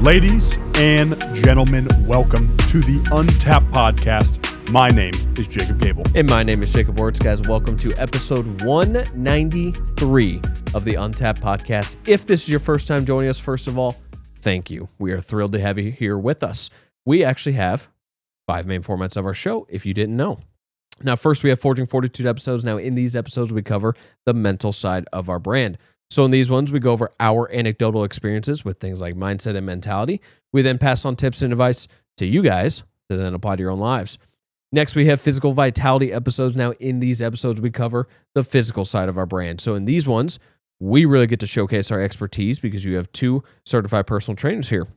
Ladies and gentlemen, welcome to the Untapped Podcast. My name is Jacob Gabel. And my name is Jacob Wurtz. Guys, welcome to episode 193 of the Untapped Podcast. If this is your first time joining us, first of all, thank you. We are thrilled to have you here with us. We actually have 5 main formats of our show, if you didn't know. Now, first, we have Forging Fortitude episodes. Now, in these episodes, we cover the mental side of our brand. So in these ones, we go over our anecdotal experiences with things like mindset and mentality. We then pass on tips and advice to you guys to then apply to your own lives. Next, we have physical vitality episodes. Now, in these episodes, we cover the physical side of our brand. So in these ones, we really get to showcase our expertise because you have 2 certified personal trainers here.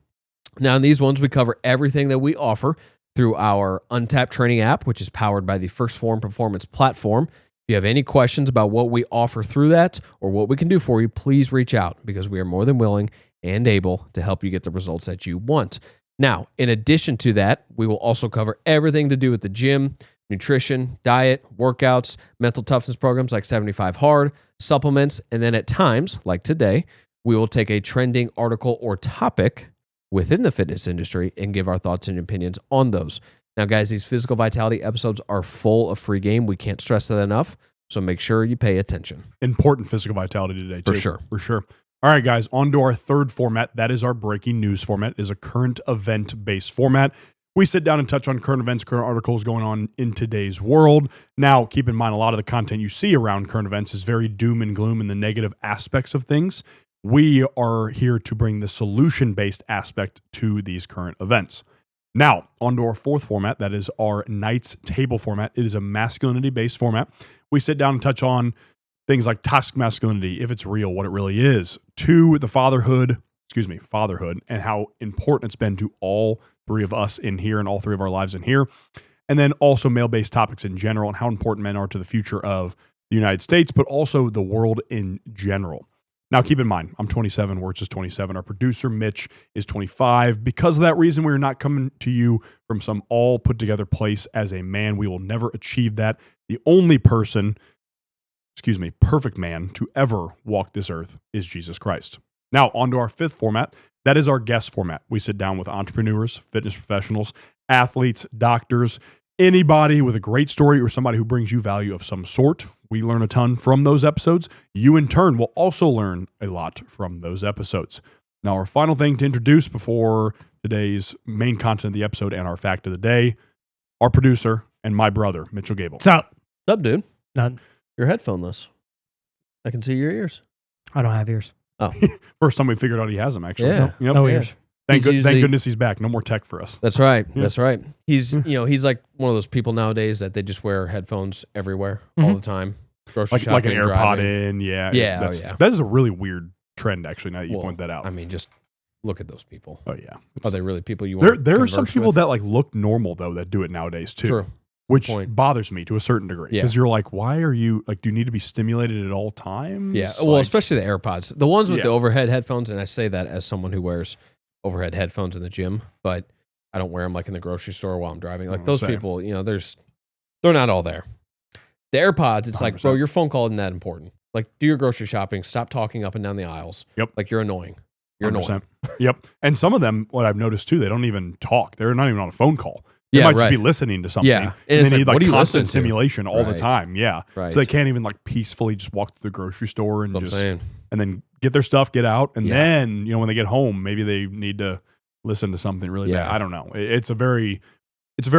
Now, in these ones, we cover everything that we offer through our Untapped training app, which is powered by the First Form Performance platform. If you have any questions about what we offer through that or what we can do for you, please reach out because we are more than willing and able to help you get the results that you want. Now, in addition to that, we will also cover everything to do with the gym, nutrition, diet, workouts, mental toughness programs like 75 Hard, supplements, and then at times, like today, we will take a trending article or topic within the fitness industry and give our thoughts and opinions on those. Now, guys, these physical vitality episodes are full of free game. We can't stress that enough, so make sure you pay attention. Important physical vitality today, too. For sure. All right, guys, on to our third format. That is our breaking news format. It is a current event-based format. We sit down and touch on current events, current articles going on in today's world. Now, keep in mind, a lot of the content you see around current events is very doom and gloom and the negative aspects of things. We are here to bring the solution-based aspect to these current events. Now, on to our fourth format. That is our Knights Table format. It is a masculinity-based format. We sit down and touch on things like toxic masculinity, if it's real, what it really is, to the fatherhood, and how important it's been to all 3 of us in here and all 3 of our lives in here. And then also male-based topics in general and how important men are to the future of the United States, but also the world in general. Now, keep in mind, I'm 27, Wurtz is 27. Our producer, Mitch, is 25. Because of that reason, we're not coming to you from some all-put-together place as a man. We will never achieve that. The only perfect man to ever walk this earth is Jesus Christ. Now, on to our 5th format. That is our guest format. We sit down with entrepreneurs, fitness professionals, athletes, doctors, anybody with a great story or somebody who brings you value of some sort. We learn a ton from those episodes. You, in turn, will also learn a lot from those episodes. Now, our final thing to introduce before today's main content of the episode and our fact of the day, our producer and my brother, Mitch Gabel. What's up? What's up, dude? None. You're headphoneless. I can see your ears. I don't have ears. Oh. First time we figured out he has them, actually. Yeah. Yep. No ears. Thank goodness he's back. No more tech for us. That's right. Yeah. That's right. He's like one of those people nowadays that they just wear headphones everywhere all the time. Grocery shopping, like an AirPod driving. in. Yeah. Yeah. That is a really weird trend, actually, now that you point that out. I mean, just look at those people. Oh, yeah. Are they really people you want to There are some people with? that look normal, though, that do it nowadays, too. True. Which bothers me to a certain degree. Yeah. Because you're like, why are you, do you need to be stimulated at all times? Yeah. Well, especially the AirPods. The ones with the overhead headphones, and I say that as someone who wears overhead headphones in the gym, but I don't wear them in the grocery store while I'm driving. Those people, they're not all there. The AirPods, it's 100%. bro, your phone call isn't that important. Do your grocery shopping. Stop talking up and down the aisles. Yep. You're annoying. You're 100%. annoying. Yep. And some of them, what I've noticed too, they don't even talk. They're not even on a phone call. They might just be listening to something. Yeah. And they need what are you constant listening to? stimulation all the time. Yeah. Right. So they can't even peacefully just walk to the grocery store and and then get their stuff, get out. And then, when they get home, maybe they need to listen to something really bad. I don't know. It's a very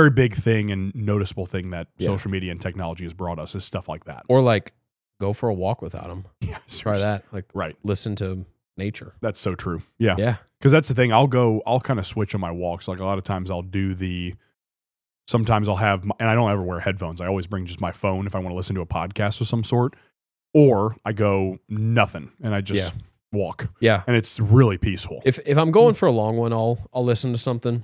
big thing and noticeable thing that social media and technology has brought us is stuff like that. Or go for a walk without them. Yeah. Try that. Right. Listen to nature. That's so true. Yeah. Yeah. Because that's the thing. I'll kind of switch on my walks. A lot of times I'll do sometimes I'll have, and I don't ever wear headphones. I always bring just my phone if I want to listen to a podcast of some sort, or I go nothing and I just walk. Yeah. And it's really peaceful. If I'm going for a long one, I'll listen to something.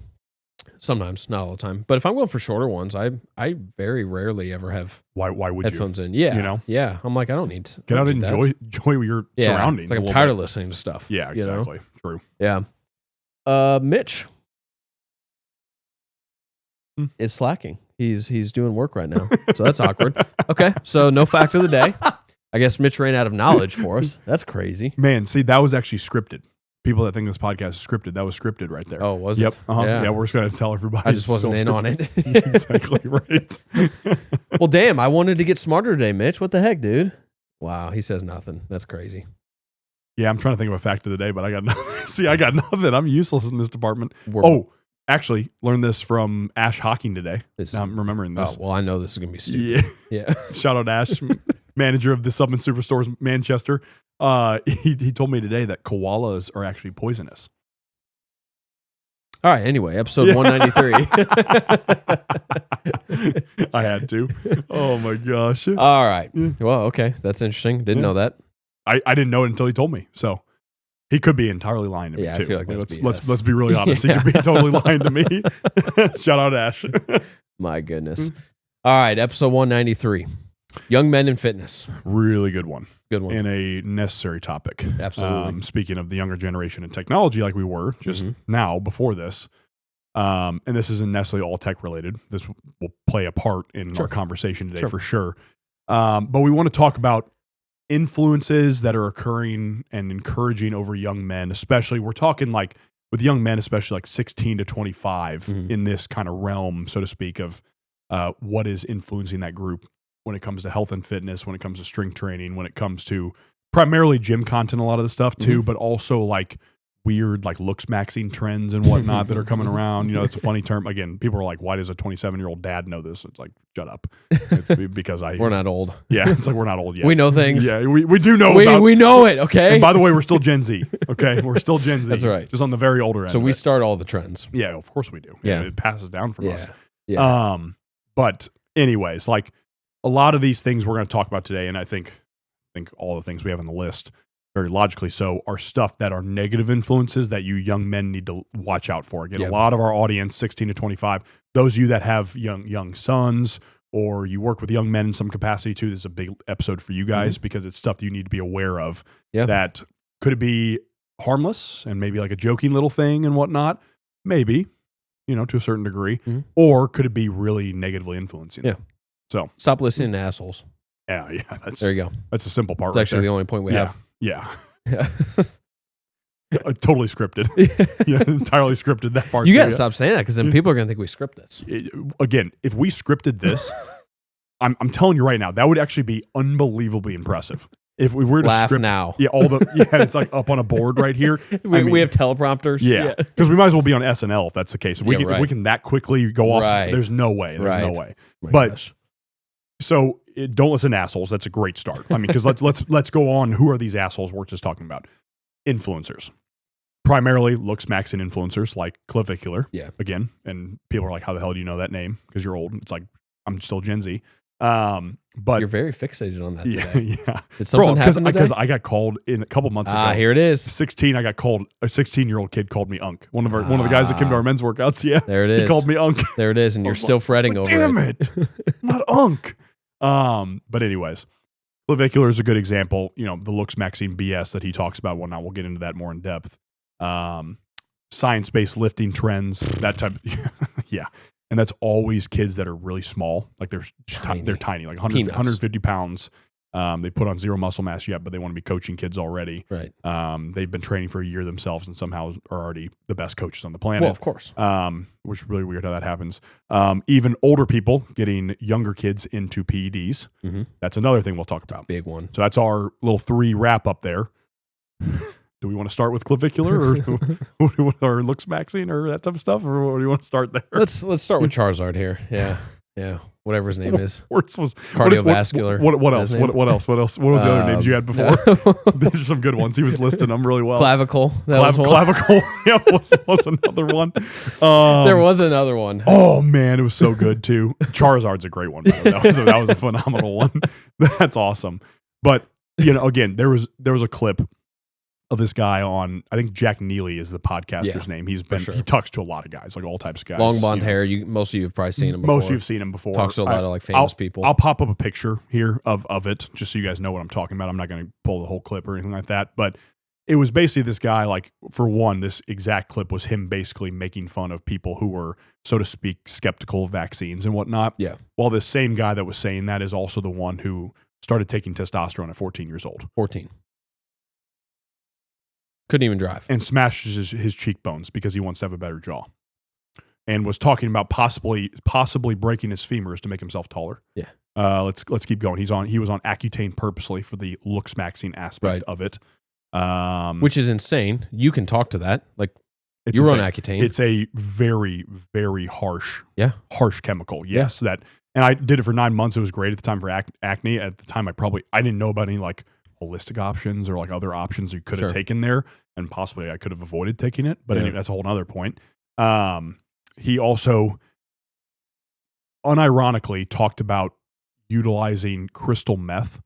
Sometimes, not all the time. But if I'm going for shorter ones, I very rarely ever have why would headphones you? in. Yeah. You know? Yeah. I'm I don't need to. Get out and enjoy your surroundings. It's I'm tired of listening to stuff. Yeah, exactly. True. Yeah. Mitch is slacking. He's doing work right now. So that's awkward. Okay. So no fact of the day. I guess Mitch ran out of knowledge for us. That's crazy. Man, see, that was actually scripted. people that think this podcast is scripted, that was scripted right there. Oh, was Yep. it? Yeah, we're just going to tell everybody. I just wasn't in on it. Exactly right. Well, damn, I wanted to get smarter today, Mitch. What the heck, dude? Wow, he says nothing. That's crazy. Yeah, I'm trying to think of a fact of the day, but I got nothing. See, I got nothing. I'm useless in this department. Actually, learned this from Ash Hawking today. Now I'm remembering this. Oh, well, I know this is going to be stupid. Yeah. Shout out Ash, manager of the Subman Superstores Manchester. He told me today that koalas are actually poisonous. All right, anyway, episode 193. I had to. Oh, my gosh. All right. Well, okay. That's interesting. Didn't know that. I didn't know it until he told me, so... He could be entirely lying to me, too. I feel like let's be really honest. He could be totally lying to me. Shout out Ash. My goodness. All right, episode 193. Young men in fitness. Really good one. Good one. And a necessary topic. Absolutely. Speaking of the younger generation and technology like we were just now before this, and this isn't necessarily all tech related. This will play a part in our conversation today for sure. But we want to talk about influences that are occurring and encouraging over young men, especially we're talking like with young men, especially like 16 to 25 in this kind of realm, so to speak, of what is influencing that group when it comes to health and fitness, when it comes to strength training, when it comes to primarily gym content, a lot of the stuff too, but also like weird like looks maxing trends and whatnot that are coming around. You know, it's a funny term. Again, people are like, why does a 27-year-old dad know this? It's like, shut up. It's because we're not old. Yeah, it's like we're not old yet. We know things. Yeah, we do know we know it, okay? And by the way, we're still Gen Z, okay? We're still Gen Z. That's right. Just on the very older end. So we start all the trends. Yeah, of course we do. Yeah. It passes down from us. Yeah. But anyways, like a lot of these things we're going to talk about today, and I think all the things we have on the list, very logically so, are stuff that are negative influences that you young men need to watch out for. Again, a lot of our audience, 16 to 25, those of you that have young sons or you work with young men in some capacity too, this is a big episode for you guys because it's stuff that you need to be aware of. That could it be harmless and maybe like a joking little thing and whatnot? Maybe, you know, to a certain degree. Or could it be really negatively influencing? Yeah. So stop listening to assles. Yeah. There you go. That's a simple part. It's actually the only point we have. Yeah. Totally scripted. Yeah, entirely scripted that part. You got to stop saying that because then people are going to think we script this. Again, if we scripted this, I'm telling you right now, that would actually be unbelievably impressive. If we were to laugh script, now, it's like up on a board right here. We have teleprompters. Yeah, because we might as well be on SNL if that's the case. If we can that quickly go off, there's no way. There's no way. But so don't listen to assholes. That's a great start. I mean, because let's go on. Who are these assholes we're just talking about? Influencers. Primarily looks maxing influencers like Clavicular. Yeah. Again, and people are like, how the hell do you know that name? Because you're old. It's like, I'm still Gen Z. But you're very fixated on that today. Yeah. Did something happen today? Because I got called in a couple months ago. Here it is. 16, I got called, a 16-year-old kid called me Unk. One of the guys that came to our men's workouts. Yeah. There it is. He called me Unk. There it is. And you're still fretting over damn it. Not Unk. But anyways, Clavicular is a good example. You know, the looks maxing BS that he talks about, whatnot. We'll get into that more in depth. Science-based lifting trends, that type. Yeah. And that's always kids that are really small. Like they're tiny, like 150 pounds. They put on zero muscle mass yet, but they want to be coaching kids already. Right. They've been training for a year themselves and somehow are already the best coaches on the planet. Well, of course. Which is really weird how that happens. Even older people getting younger kids into PEDs. That's another thing we'll talk about. Big one. So that's our little 3 wrap up there. Do we want to start with Clavicular or looks maxing or that type of stuff, or do you want to start there? Let's start with Charizard here. Yeah. Whatever his name is. Wurtz was cardiovascular. What else? What else? What was the other names you had before? These are some good ones. He was listing them really well. Clavicle. Clavicle. Yeah, was another one. There was another one. Oh man, it was so good too. Charizard's a great one. That was a phenomenal one. That's awesome. But you know, again, there was a clip of this guy on, I think Jack Neely is the podcaster's name. He talks to a lot of guys, like all types of guys. Long blonde hair. Most of you have probably seen him before. Most of you have seen him before. Talks to a lot of like famous people. I'll pop up a picture here of it just so you guys know what I'm talking about. I'm not going to pull the whole clip or anything like that, but it was basically this guy, like, for one, this exact clip was him basically making fun of people who were, so to speak, skeptical of vaccines and whatnot. Yeah. While this same guy that was saying that is also the one who started taking testosterone at 14 years old. 14. Couldn't even drive. And smashes his cheekbones because he wants to have a better jaw. And was talking about possibly breaking his femurs to make himself taller. Yeah. Let's keep going. He was on Accutane purposely for the looks maxing aspect of it. Which is insane. You can talk to that. Like, you were on Accutane. It's a very, very harsh chemical. Yes. Yeah. And I did it for 9 months. It was great at the time for acne. At the time, I didn't know about any like holistic options or like other options you could have taken there, and possibly I could have avoided taking it. But anyway, that's a whole other point. He also unironically talked about utilizing crystal meth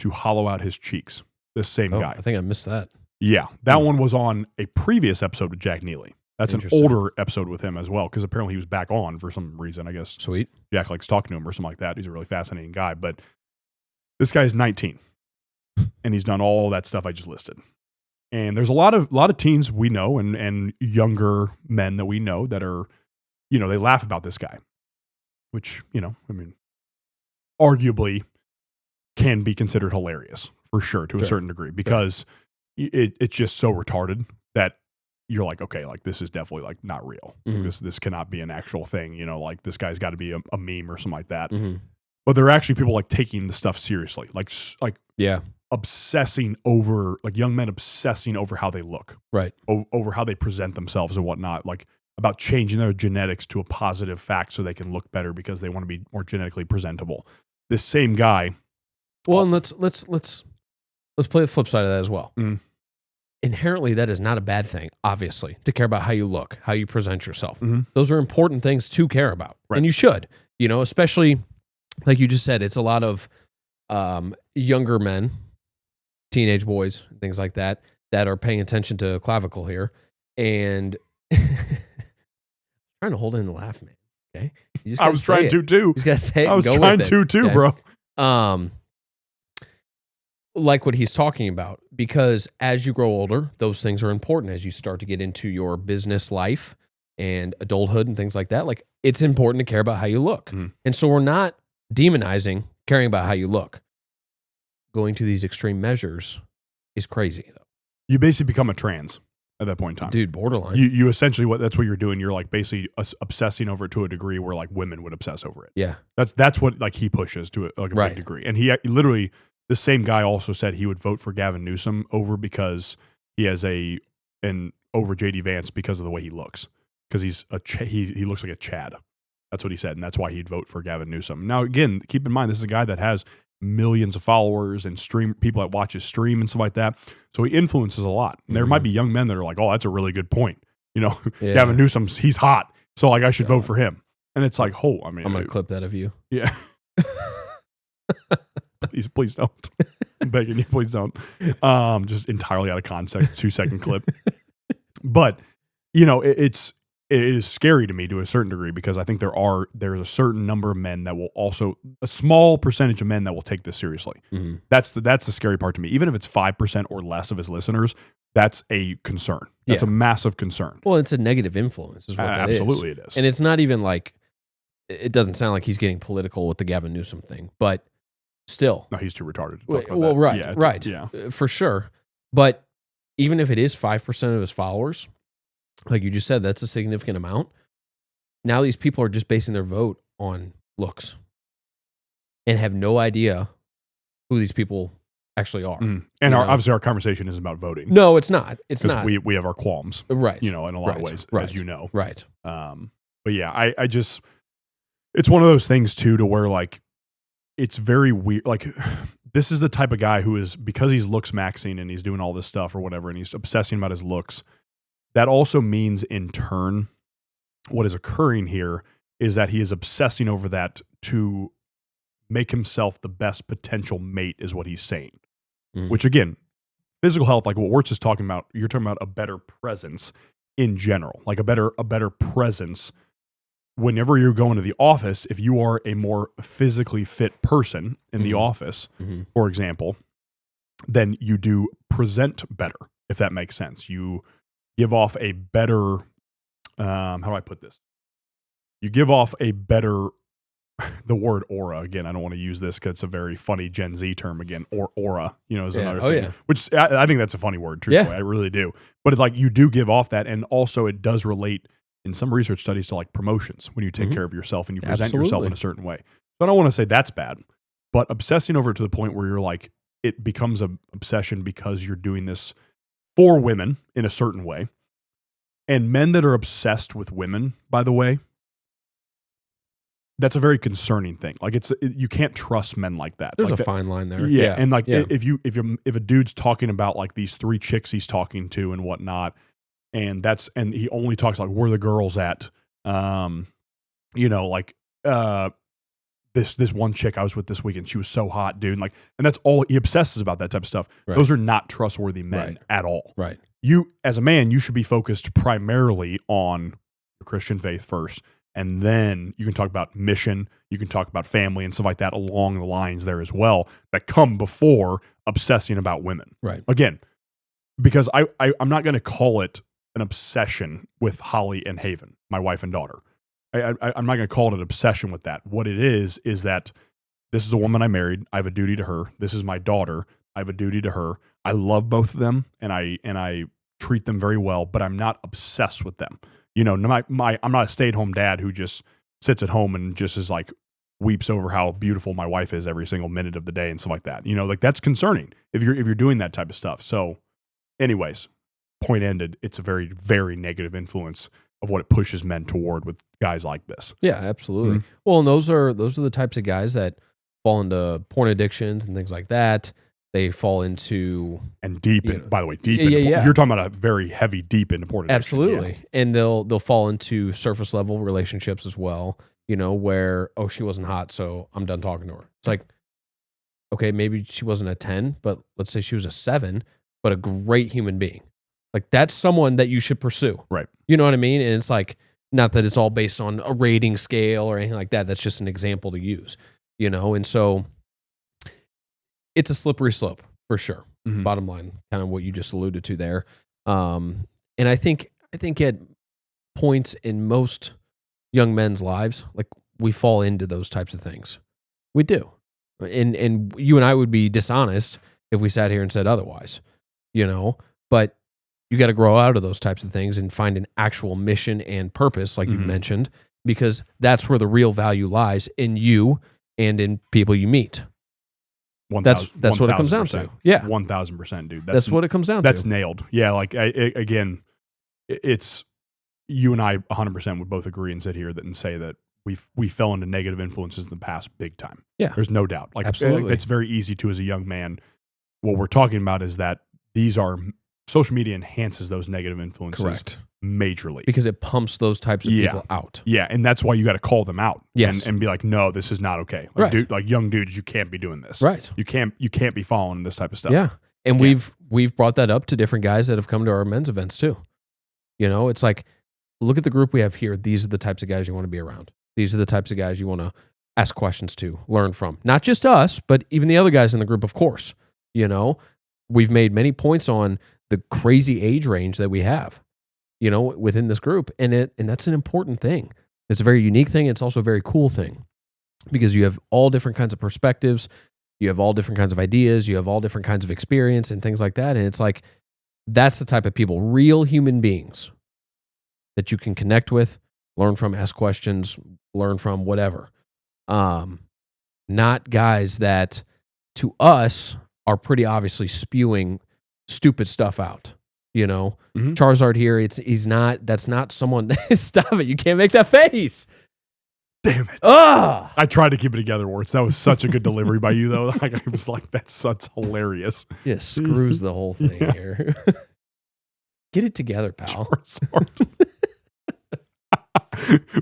to hollow out his cheeks. This same guy. I think I missed that. Yeah, that one was on a previous episode with Jack Neely. That's an older episode with him as well, because apparently he was back on for some reason, I guess. Sweet. Jack likes talking to him or something like that. He's a really fascinating guy. But this guy's 19, and he's done all that stuff I just listed. And there's a lot of teens we know and younger men that we know that are, they laugh about this guy, which, arguably can be considered hilarious for sure to a certain degree, because it's just so retarded that you're like, okay, like this is definitely like not real. Mm-hmm. This cannot be an actual thing. Like this guy's got to be a meme or something like that. Mm-hmm. But there are actually people like taking the stuff seriously, like obsessing over, like young men obsessing over how they look, right? Over how they present themselves and whatnot, like about changing their genetics to a positive fact so they can look better because they want to be more genetically presentable. This same guy. Well, and let's play the flip side of that as well. Mm. Inherently, that is not a bad thing, obviously, to care about how you look, how you present yourself. Mm-hmm. Those are important things to care about. Right. And you should, especially like you just said, it's a lot of younger men, teenage boys, things like that are paying attention to clavicle here. And trying to hold in the laugh, man. Okay. I was trying to too. You just gotta say it. I was trying to too, okay? Bro. Like what he's talking about, because as you grow older, those things are important as you start to get into your business life and adulthood and things like that. Like, it's important to care about how you look. Mm-hmm. And so we're not demonizing caring about how you look. Going to these extreme measures is crazy, though. You basically become a trans at that point in time. Dude, borderline. You essentially, that's what you're doing. You're like basically obsessing over it to a degree where like women would obsess over it. Yeah. That's what like he pushes to a big degree. And he literally, the same guy also said he would vote for Gavin Newsom over because he has over JD Vance because of the way he looks. Because he looks like a Chad. That's what he said. And that's why he'd vote for Gavin Newsom. Now, again, keep in mind, this is a guy that has millions of followers and people that watch his stream and stuff like that. So he influences a lot. And there might be young men that are like, oh, that's a really good point. Gavin Newsom, he's hot. So like I should vote for him. And it's like, I'm going to clip that of you. Yeah. Please don't. I'm begging you, please don't. Just entirely out of context, 2-second clip. But, it is scary to me to a certain degree, because I think there's a certain number of men that will also, a small percentage of men that will take this seriously. Mm-hmm. That's the scary part to me. Even if it's 5% or less of his listeners, that's a concern. That's a massive concern. Well, it's a negative influence is what that absolutely is. It is. And it's not even like, it doesn't sound like he's getting political with the Gavin Newsom thing, but still. No, he's too retarded to talk about well, that. Right. Yeah. For sure. But even if it is 5% of his followers, like you just said, that's a significant amount. Now these people are just basing their vote on looks and have no idea who these people actually are. Mm. And obviously our conversation isn't about voting. No, it's not. It's not. We have our qualms. Right. In a lot of ways, as you know. Right. But yeah, I just, it's one of those things too, to where like, it's very weird. Like, this is the type of guy who is, because he's looks maxing and he's doing all this stuff or whatever, and he's obsessing about his looks. That also means, in turn, what is occurring here is that he is obsessing over that to make himself the best potential mate, is what he's saying. Mm. Which, again, physical health, like what Wurtz is talking about, you're talking about a better presence in general, like a better presence. Whenever you're going to the office, if you are a more physically fit person in the office, for example, then you do present better, if that makes sense. You give off a better, how do I put this? You give off a better, the word aura again. I don't want to use this because it's a very funny Gen Z term again. Or aura, is another thing. Which I think that's a funny word. Truthfully, I really do. But it's like you do give off that, and also it does relate in some research studies to like promotions when you take care of yourself and you present yourself in a certain way. So I don't want to say that's bad, but obsessing over it to the point where you're like it becomes an obsession because you're doing this for women in a certain way. And men that are obsessed with women, by the way, that's a very concerning thing. Like you can't trust men like that. There's like a fine line there. Yeah. And like if a dude's talking about like these 3 chicks he's talking to and whatnot, and he only talks like where the girls at, this one chick I was with this weekend, she was so hot, dude. Like, and that's all he obsesses about, that type of stuff. Right. Those are not trustworthy men at all. Right. You, as a man, you should be focused primarily on your Christian faith first, and then you can talk about mission, you can talk about family and stuff like that along the lines there as well that come before obsessing about women. Right. Again, because I'm not going to call it an obsession with Holly and Haven, my wife and daughter. I'm not going to call it an obsession with that. What it is that this is a woman I married. I have a duty to her. This is my daughter. I have a duty to her. I love both of them, and I treat them very well, but I'm not obsessed with them. I'm not a stay-at-home dad who just sits at home and just is like weeps over how beautiful my wife is every single minute of the day and stuff like that. Like that's concerning if you're doing that type of stuff. So, anyways, point ended. It's a very, very negative influence of what it pushes men toward with guys like this. Yeah, absolutely. Mm-hmm. Well, and those are the types of guys that fall into porn addictions and things like that. They fall into by the way, deep. You're talking about a very heavy deep into porn addiction. Absolutely, yeah. And they'll fall into surface level relationships as well. Where she wasn't hot, so I'm done talking to her. It's like, okay, maybe she wasn't a 10, but let's say she was a 7, but a great human being. Like that's someone that you should pursue. Right. You know what I mean? And it's like, not that it's all based on a rating scale or anything like that. That's just an example to use, and so it's a slippery slope for sure. Mm-hmm. Bottom line, kind of what you just alluded to there. And I think at points in most young men's lives, like we fall into those types of things. We do. And you and I would be dishonest if we sat here and said otherwise, but you got to grow out of those types of things and find an actual mission and purpose, like you mentioned, because that's where the real value lies, in you and in people you meet. That's what it comes down to. Yeah. 1,000%, dude. That's what it comes down to. That's nailed. Yeah. Like again, it's you and I 100% would both agree and sit here and say that we fell into negative influences in the past big time. Yeah. There's no doubt. Like absolutely. It's very easy to, as a young man. What we're talking about is that social media enhances those negative influences. Correct. Majorly. Because it pumps those types of people out. Yeah, and that's why you got to call them out. Yes. And be like, no, this is not okay. Like, young dudes, you can't be doing this. Right. You can't be following this type of stuff. Yeah. And we've brought that up to different guys that have come to our men's events too. It's like, look at the group we have here. These are the types of guys you want to be around. These are the types of guys you want to ask questions to, learn from. Not just us, but even the other guys in the group, of course. We've made many points on the crazy age range that we have, within this group. And that's an important thing. It's a very unique thing. It's also a very cool thing because you have all different kinds of perspectives. You have all different kinds of ideas. You have all different kinds of experience and things like that. And it's like, that's the type of people, real human beings that you can connect with, learn from, ask questions, learn from, whatever. Not guys that to us are pretty obviously spewing stupid stuff out. Charizard here, that's not someone. Stop it. You can't make that face. Damn it. I tried to keep it together, Wurtz. That was such a good delivery by you, though. Like, I was like, that's hilarious. Yeah, screws the whole thing here. Get it together, pal. Charizard.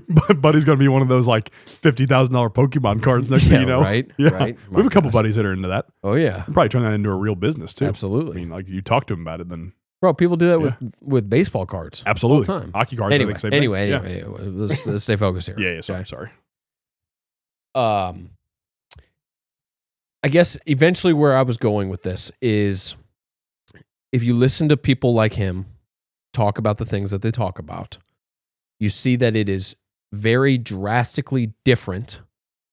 But Buddy's going to be one of those like $50,000 Pokemon cards next thing you know. Right, yeah. Right. We have a couple buddies that are into that. Oh, yeah. I'm probably turn that into a real business, too. Absolutely. I mean, like, you talk to them about it, then... Bro, people do that with baseball cards. Absolutely. All the time. Hockey cards, Anyway, I think. Anyway, let's stay focused here. Yeah, sorry. Okay? Sorry. I guess eventually where I was going with this is if you listen to people like him talk about the things that they talk about, you see that it is very drastically different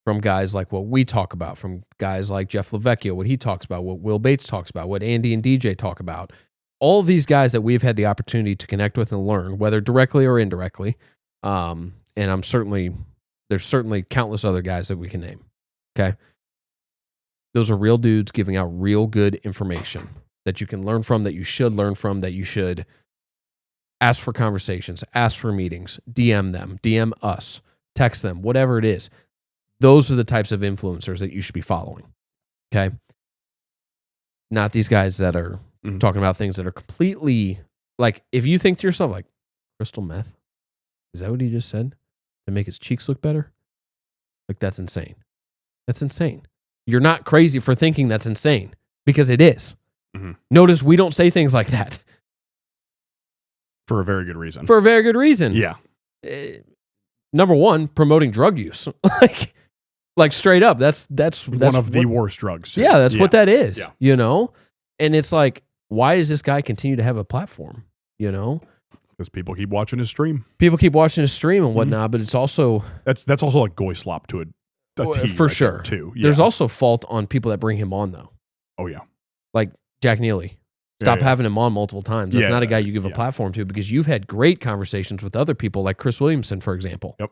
from guys like what we talk about, from guys like Jeff LaVecchio, what he talks about, what Will Bates talks about, what Andy and DJ talk about. All of these guys that we've had the opportunity to connect with and learn, whether directly or indirectly. And there's certainly countless other guys that we can name. Okay. Those are real dudes giving out real good information that you can learn from, that you should learn from, that you should ask for conversations, ask for meetings, DM them, DM us, text them, whatever it is. Those are the types of influencers that you should be following. Okay. Not these guys that are talking about things that are completely like, if you think to yourself, like, crystal meth, is that what he just said? To make his cheeks look better? Like, that's insane. That's insane. You're not crazy for thinking that's insane, because it is. Mm-hmm. Notice we don't say things like that. For a very good reason. For a very good reason. Yeah. Number one, promoting drug use. like straight up. That's one of the worst drugs. Yeah, that's what that is. Yeah. You know? And it's like, why does this guy continue to have a platform? You know? Because people keep watching his stream. People keep watching his stream and whatnot, but it's also... That's also like goy slop to a T for right sure. There too. Yeah. There's also fault on people that bring him on, though. Oh, yeah. Like Jack Neely. Stop having him on multiple times. That's not a guy you give a platform to, because you've had great conversations with other people, like Chris Williamson, for example. Yep.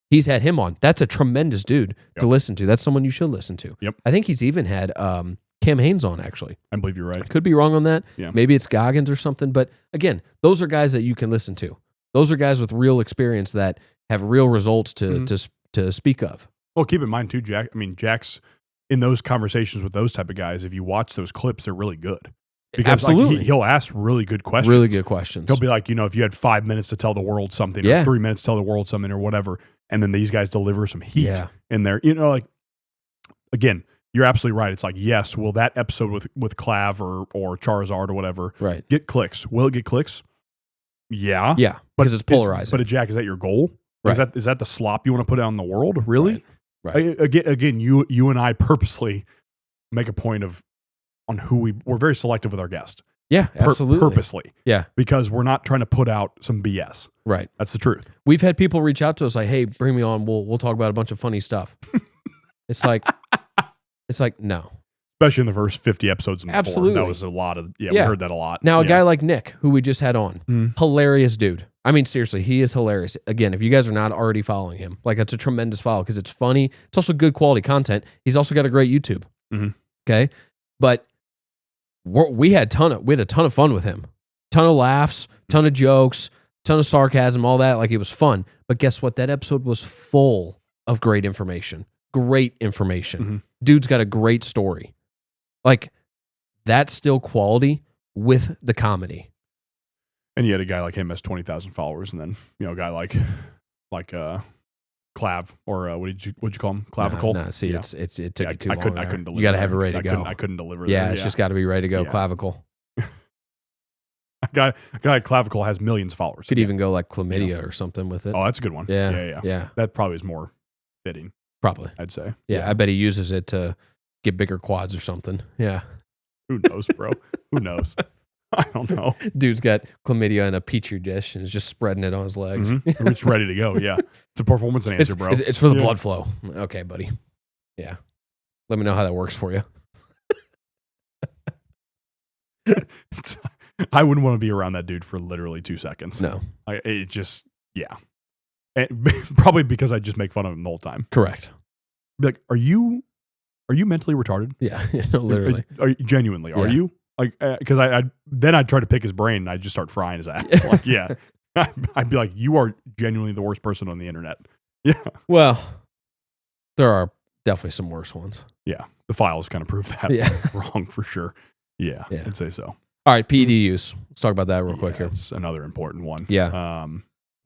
He's had him on. That's a tremendous dude to listen to. That's someone you should listen to. Yep. I think he's even had Cam Haynes on, actually. I believe you're right. Could be wrong on that. Yeah. Maybe it's Goggins or something. But again, those are guys that you can listen to. Those are guys with real experience that have real results to speak of. Well, keep in mind too, Jack. I mean, Jack's in those conversations with those type of guys. If you watch those clips, they're really good. Because absolutely. Like, he'll ask really good questions. Really good questions. He'll be like, if you had 5 minutes to tell the world something, or 3 minutes to tell the world something, or whatever, and then these guys deliver some heat in there. Like, again, you're absolutely right. It's like, yes, will that episode with Clav or Charizard or whatever get clicks? Will it get clicks? Yeah. Yeah, because it's polarizing. But Jack, is that your goal? Right. Is that the slop you want to put out in the world? Really? Right. Again, you and I purposely make a point of on who we're very selective with our guest. Yeah, absolutely. Purposely. Yeah. Because we're not trying to put out some BS. Right. That's the truth. We've had people reach out to us like, hey, bring me on. We'll talk about a bunch of funny stuff. It's like no. Especially in the first 50 episodes. Absolutely. That was a lot of, we heard that a lot. Now, a guy like Nick, who we just had on, hilarious dude. I mean, seriously, he is hilarious. Again, if you guys are not already following him, like, it's a tremendous follow because it's funny. It's also good quality content. He's also got a great YouTube. Mm-hmm. Okay. But we had a ton of fun with him. Ton of laughs, ton of jokes, ton of sarcasm, all that. Like, it was fun. But guess what? That episode was full of great information. Great information. Mm-hmm. Dude's got a great story. Like, that's still quality with the comedy. And you had a guy like him has 20,000 followers, and then a guy like Clav, or what'd you call him? Clavicle. Nah, see, it took you too long. I couldn't deliver. You got to have it ready to go. I couldn't deliver. Yeah, there. It's just got to be ready to go. Clavicle. A guy like Clavicle has millions of followers. Could even go like chlamydia or something with it. Oh, that's a good one. Yeah. That probably is more fitting. Probably, I'd say. Yeah, I bet he uses it to get bigger quads or something. Yeah. Who knows, bro? Who knows? I don't know. Dude's got chlamydia in a petri dish and is just spreading it on his legs. Mm-hmm. It's ready to go. Yeah. It's a performance enhancer, bro. It's for the blood flow. Okay, buddy. Yeah. Let me know how that works for you. I wouldn't want to be around that dude for literally 2 seconds. No. It just, yeah. And probably because I just make fun of him the whole time. Correct. Be like, are you mentally retarded? Yeah, no, literally. Genuinely, are you? Like, because I'd try to pick his brain and I'd just start frying his ass. Like, yeah. I'd be like, you are genuinely the worst person on the internet. Yeah. Well, there are definitely some worse ones. Yeah. The files kind of prove that wrong for sure. Yeah. I'd say so. All right, PED use. Let's talk about that real quick here. It's another important one. Yeah.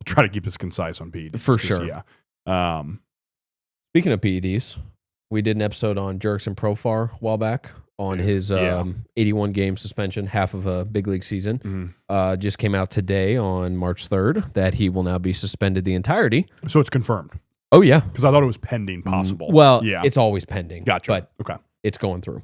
Try to keep this concise on PEDs. For sure. Yeah. Speaking of PEDs, we did an episode on Jurickson Profar a while back on his 81 game suspension, half of a big league season. Mm-hmm. Just came out today on March 3rd that he will now be suspended the entirety. So it's confirmed. Oh, yeah. Because I thought it was pending possible. Well, it's always pending. Gotcha. But it's going through.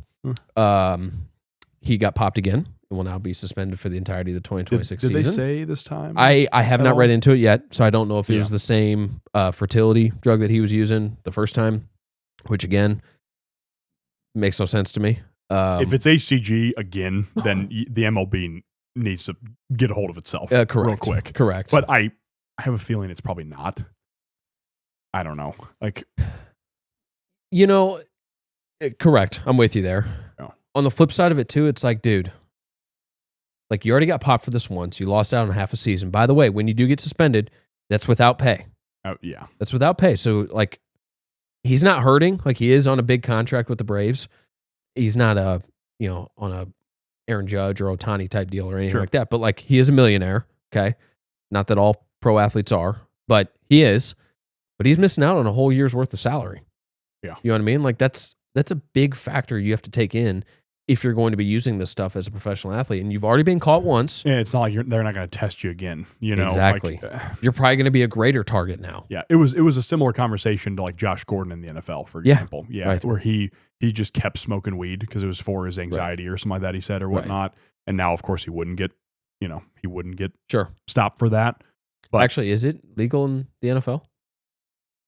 He got popped again and will now be suspended for the entirety of the 2026 season. Did they say this time? I have not read into it yet, so I don't know if it was the same fertility drug that he was using the first time. which again makes no sense to me. If it's HCG again, then the MLB needs to get a hold of itself real quick. Correct. But I have a feeling it's probably not. I don't know. Like, correct. I'm with you there. Yeah. On the flip side of it too, it's like, dude, like you already got popped for this once. You lost out on half a season. By the way, when you do get suspended, that's without pay. Yeah. That's without pay. So like, he's not hurting. Like he is on a big contract with the Braves. He's not on a Aaron Judge or Ohtani type deal or anything like that. But like he is a millionaire. Okay. Not that all pro athletes are, but he is. But he's missing out on a whole year's worth of salary. Yeah. You know what I mean? Like that's a big factor you have to take in if you're going to be using this stuff as a professional athlete. And you've already been caught once. Yeah, it's not like they're not going to test you again. Exactly. Like, you're probably going to be a greater target now. Yeah. It was a similar conversation to like Josh Gordon in the NFL, for example. Yeah. Right. Where he just kept smoking weed because it was for his anxiety or something like that, he said, or whatnot. And now, of course, he wouldn't get stopped for that. But actually, is it legal in the NFL?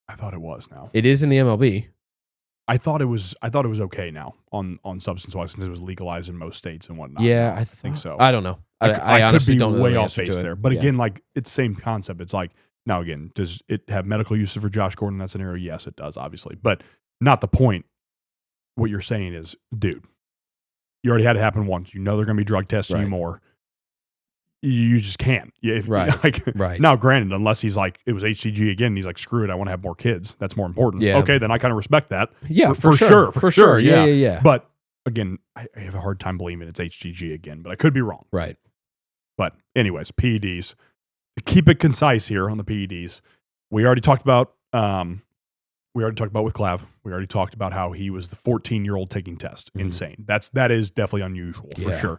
I thought it was now. It is in the MLB. I thought it was okay now on substance wise, since it was legalized in most states and whatnot. Yeah, I think so. I don't know. I honestly don't know way the off answer base to it. there. But again, like it's same concept. It's like, now again, does it have medical use for Josh Gordon in that scenario? Yes, it does, obviously. But not the point. What you're saying is, dude, you already had it happen once. You know they're going to be drug testing you more. You just can't. Right. Now, granted, unless he's like, it was HCG again, and he's like, screw it, I want to have more kids. That's more important. Yeah. Okay, then I kind of respect that. Yeah, for sure. For sure. Yeah. But again, I have a hard time believing it's HCG again, but I could be wrong. Right. But anyways, PEDs. To keep it concise here on the PEDs, we already talked about with Clav. We already talked about how he was the 14-year-old taking test. Mm-hmm. Insane. That is definitely unusual for sure.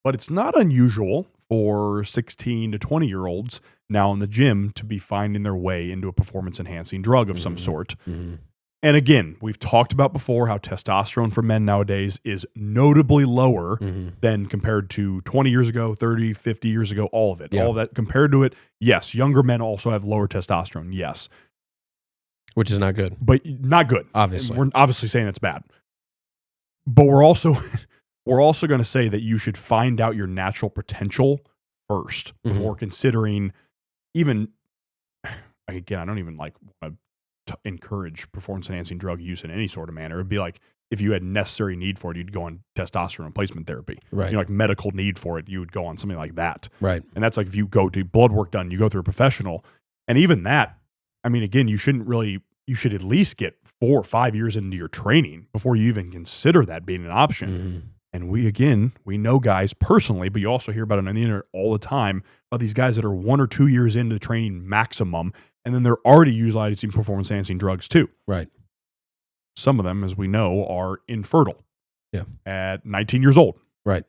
But it's not unusual for 16 to 20-year-olds now in the gym to be finding their way into a performance-enhancing drug of some sort. Mm-hmm. And again, we've talked about before how testosterone for men nowadays is notably lower than compared to 20 years ago, 30, 50 years ago, all of it. Yeah. All that compared to it, yes, younger men also have lower testosterone, yes. Which is not good. But not good. Obviously. We're obviously saying it's bad. But we're also going to say that you should find out your natural potential first before considering even, again, I don't even want to encourage performance-enhancing drug use in any sort of manner. It'd be like if you had necessary need for it, you'd go on testosterone replacement therapy. Right. Like medical need for it, you would go on something like that. Right. And that's like if you go to blood work done, you go through a professional. And even that, I mean, again, you should at least get 4 or 5 years into your training before you even consider that being an option. Mm-hmm. And we know guys personally, but you also hear about it on the internet all the time about these guys that are 1 or 2 years into training maximum, and then they're already utilizing performance-enhancing drugs too. Right. Some of them, as we know, are infertile. Yeah. At 19 years old. Right.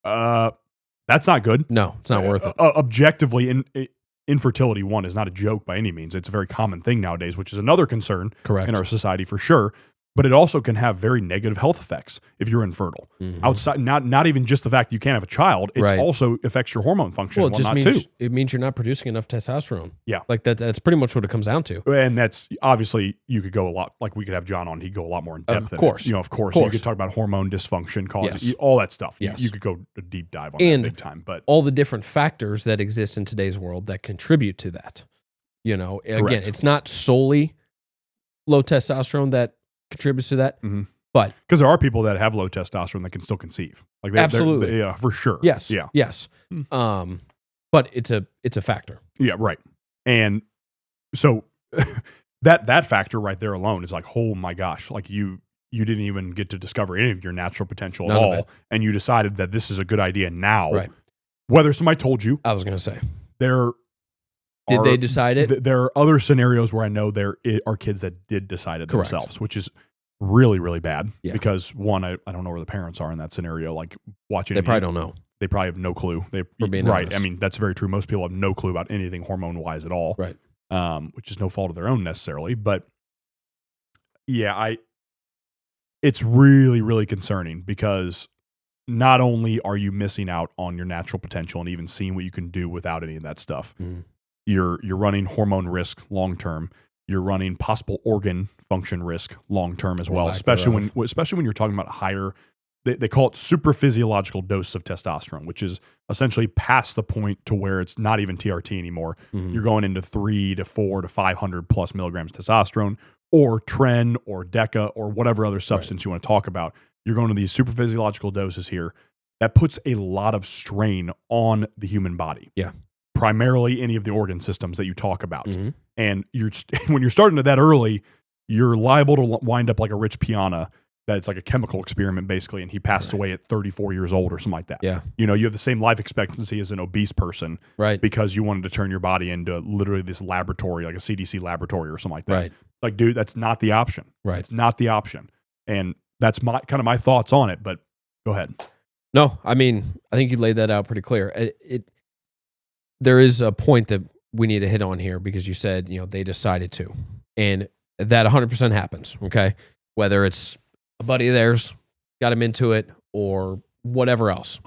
That's not good. No, it's not worth it. Objectively, infertility, one, is not a joke by any means. It's a very common thing nowadays, which is another concern in our society for sure. But it also can have very negative health effects if you're infertile. Mm-hmm. Outside, not even just the fact that you can't have a child, it also affects your hormone function. Well, it means you're not producing enough testosterone. Yeah. Like that's pretty much what it comes down to. And that's obviously, you could go a lot, like we could have John on, he'd go a lot more in depth. Of course. Of course. You could talk about hormone dysfunction, causes, all that stuff. Yes. You could go a deep dive on that big time. But all the different factors that exist in today's world that contribute to that. Again, it's not solely low testosterone that contributes to that, but because there are people that have low testosterone that can still conceive, like absolutely, yeah, for sure, yes, yeah, yes. But it's a factor, yeah, right. And so that factor right there alone is like, oh my gosh, like you didn't even get to discover any of your natural potential at all, and you decided that this is a good idea now, right? Whether somebody told you, I was going to say Did they decide it? There are other scenarios where I know there are kids that did decide it themselves, which is really, really bad. Yeah. Because one, I don't know where the parents are in that scenario. Like watching, they probably don't know. They probably have no clue. Right. Honest. I mean, that's very true. Most people have no clue about anything hormone wise at all. Right. Which is no fault of their own necessarily. But yeah, it's really, really concerning because not only are you missing out on your natural potential and even seeing what you can do without any of that stuff. Mm. You're running hormone risk long term. you're running possible organ function risk long term as well, lack especially when you're talking about higher. They call it super physiological dose of testosterone, which is essentially past the point to where it's not even TRT anymore. Mhm. You're going into 3 to 4 to 500 plus milligrams testosterone, or tren, or deca, or whatever other substance you want to talk about. You're going to these super physiological doses here. That puts a lot of strain on the human body. Yeah. Primarily any of the organ systems that you talk about. Mhm. And when you're starting to that early, you're liable to wind up like a Rich Piana. That's like a chemical experiment, basically, and he passed away at 34 years old or something like that. Yeah. You know, you have the same life expectancy as an obese person, Right. because you wanted to turn your body into literally this laboratory, like a CDC laboratory or something like that. Right. Like, dude, that's not the option. Right. It's not the option. And that's my thoughts on it, but go ahead. No, I mean, I think you laid that out pretty clear. There is a point that we need to hit on here, because you said, they decided to. And that 100% happens, okay? Whether it's a buddy of theirs got him into it or whatever else.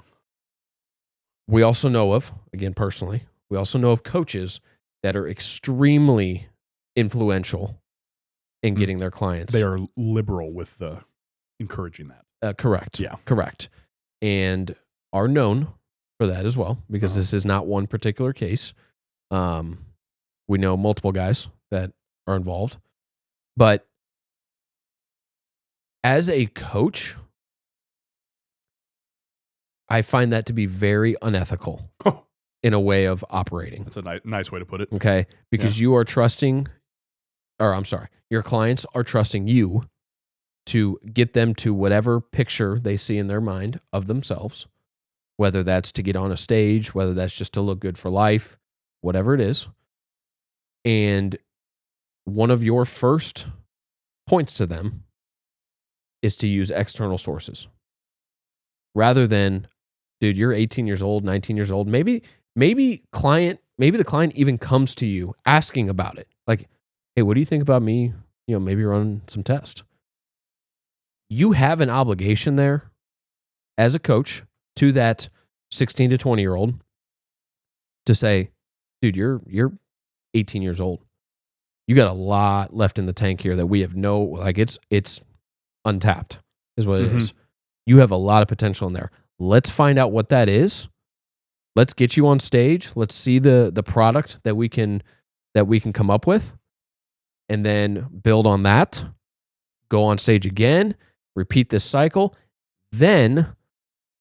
We also know of, again, personally, we also know of coaches that are extremely influential in getting their clients. They are liberal with encouraging that. Correct. Yeah. Correct. And are known for that as well, because this is not one particular case. We know multiple guys that are involved. But as a coach, I find that to be very unethical in a way of operating. That's a nice way to put it. Okay? Because you are trusting, your clients are trusting you to get them to whatever picture they see in their mind of themselves, whether that's to get on a stage, whether that's just to look good for life, whatever it is. And one of your first points to them is to use external sources rather than, dude, you're 18 years old, 19 years old. Maybe the client even comes to you asking about it. Like, hey, what do you think about me? Maybe running some tests. You have an obligation there as a coach to that 16 to 20-year-old to say, dude, you're 18 years old. You got a lot left in the tank here that we have it's untapped is what it is. You have a lot of potential in there. Let's find out what that is. Let's get you on stage. Let's see the product that we can come up with, and then build on that. Go on stage again, repeat this cycle. Then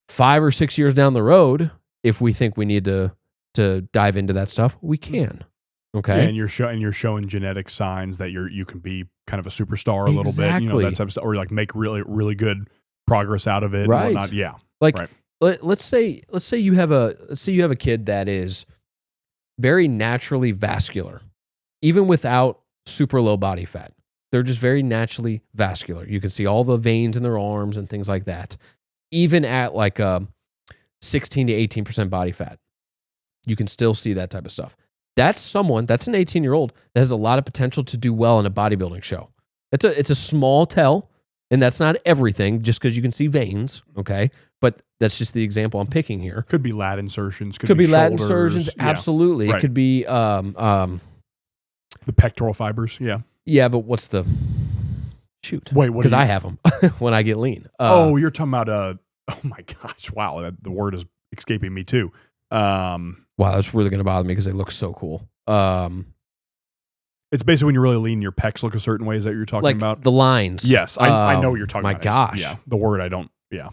5 or 6 years down the road, if we think we need to dive into that stuff, we can. Okay. Yeah, and you're showing genetic signs that you can be kind of a superstar a little bit, that type of stuff, or like make really, really good progress out of it. Right. And whatnot. Yeah. Like, right. let's say you have a kid that is very naturally vascular, even without super low body fat. They're just very naturally vascular. You can see all the veins in their arms and things like that. Even at like 16 to 18% body fat, you can still see that type of stuff. That's an 18-year-old that has a lot of potential to do well in a bodybuilding show. It's a small tell, and that's not everything just because you can see veins, okay? But that's just the example I'm picking here. Could be lat insertions. Could be lat shoulders. insertions, absolutely. Right. It could be the pectoral fibers, yeah. Yeah, but what's the shoot? Wait, what? Because I have them when I get lean. You're talking about oh my gosh, wow, the word is escaping me too. Wow, that's really going to bother me because they look so cool. It's basically when you're really lean, your pecs look a certain way. Is that what you're talking about? The lines. Yes, I know what you're talking my about. My gosh. Yeah, the word I don't, yeah.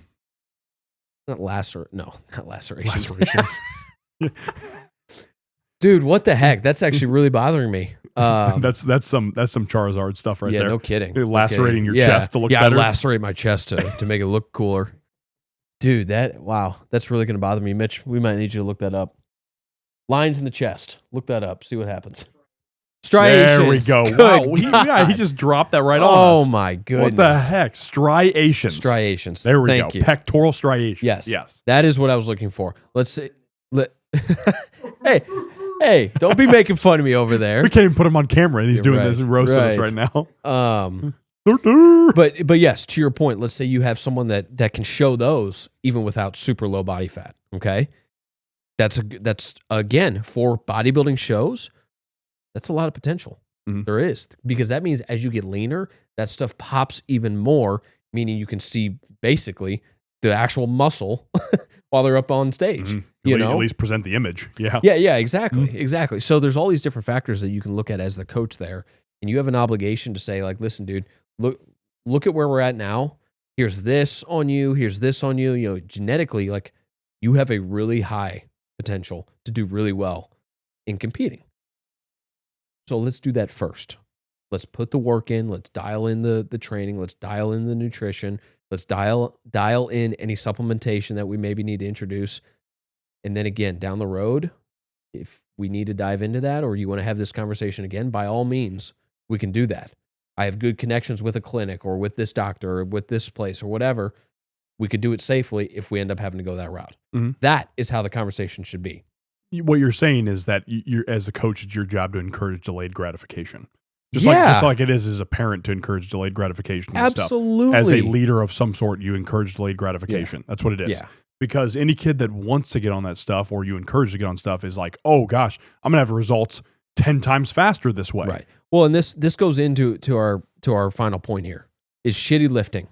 Not lacerations. Lacerations. Dude, what the heck? That's actually really bothering me. That's some Charizard stuff right there. Yeah, no kidding. You're lacerating your chest to look better. Yeah, I lacerate my chest to make it look cooler. Dude, that's really going to bother me. Mitch, we might need you to look that up. Lines in the chest. Look that up. See what happens. Striations. There we go. Good Wow. He just dropped that right on us. Oh, my goodness. What the heck? Striations. Striations. There we Thank go. you. Pectoral striations. Yes. That is what I was looking for. Let's see. Hey, don't be making fun of me over there. We can't even put him on camera, and he's doing right, this and roasting us right now. But yes, to your point, let's say you have someone that can show those even without super low body fat. Okay, that's again for bodybuilding shows. That's a lot of potential. Mhm. There is. Because that means as you get leaner, that stuff pops even more, meaning you can see basically the actual muscle while they're up on stage. At least present the image. Yeah. Yeah, exactly. So there's all these different factors that you can look at as the coach there, and you have an obligation to say, like, listen, dude, look at where we're at now. Here's this on you. Here's this on you. You know, genetically, like, you have a really high potential to do really well in competing. So let's do that first. Let's put the work in. Let's dial in the training. Let's dial in the nutrition. Let's dial in any supplementation that we maybe need to introduce. And then again, down the road, if we need to dive into that or you want to have this conversation again, by all means, we can do that. I have good connections with a clinic or with this doctor or with this place or whatever. We could do it safely if we end up having to go that route. That is how the conversation should be. What you're saying is that you're, as a coach, it's your job to encourage delayed gratification. Just like it is as a parent to encourage delayed gratification. And Absolutely. Stuff. As a leader of some sort, you encourage delayed gratification. That's what it is. Yeah. Because any kid that wants to get on that stuff or you encourage to get on stuff is like, oh gosh, I'm gonna have results 10 times faster this way. Right. Well, and this goes into our final point here is shitty lifting